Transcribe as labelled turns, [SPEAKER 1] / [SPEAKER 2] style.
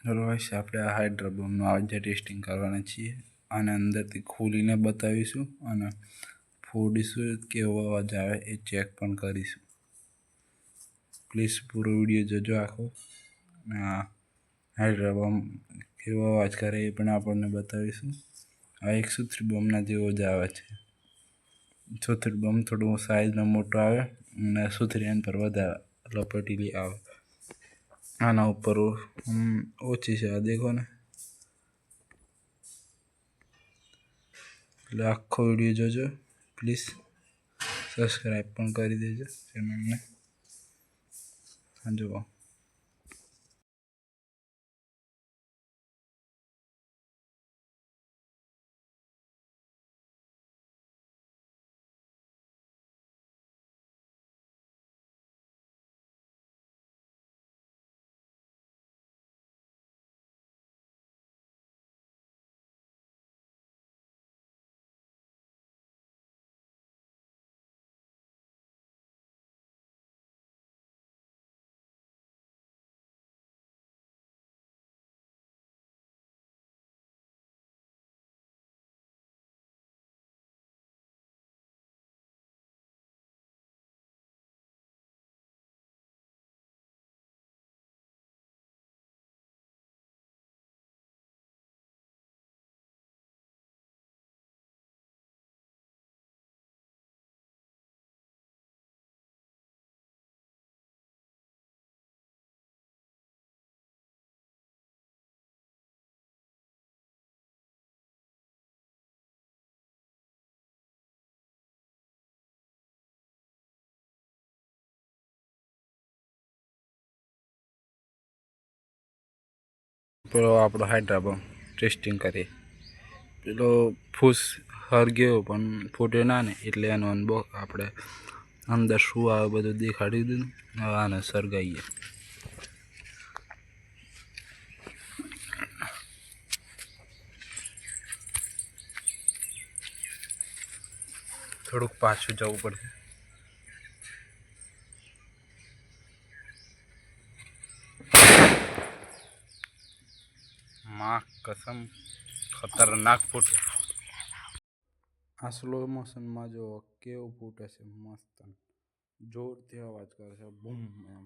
[SPEAKER 1] રોજ આપણે આ હાઇડ્રોબમનું આજે ટેસ્ટિંગ કરવાના છીએ અને અંદરથી ખોલીને બતાવીશું અને ફોડીશું કેવો અવાજ આવે એ ચેક પણ કરીશું. પ્લીઝ પૂરો વિડીયો જોજો આખો. આ હાઇડ્રોબમ કેવો અવાજ કરે એ પણ આપણને બતાવીશું. આ એક સુથરી બોમ્બના જેવો જ આવે છે. સુથરી બોમ્બ થોડું સાઇઝમાં મોટો આવે અને સુથરી એન પર વધારે લપટેલી આવે. આના ઉપર ઓછી છે, આ દેખો ને. એટલે આખો વિડીયો જોજો પ્લીઝ. સબસ્ક્રાઈબ પણ કરી દેજો ચેનલને. જુઓ. પેલો આપણો હાઇડ્રોબમ ટેસ્ટિંગ કરીએ. પેલો ફૂસ હરગ્યો પણ ફૂટ્યો ના ને એટલે એનો અનુભવ આપણે અંદર શું આવે બધું દેખાડી દીધું. હવે આને સળગાવીએ. થોડુંક પાછું જવું પડશે. માં કસમ ખતરનાક ફૂટે. આ સ્લો મોશનમાં જો કેવું ફૂટે છે મસ્ત. જોરથી અવાજ કરે છે બૂમ એમ.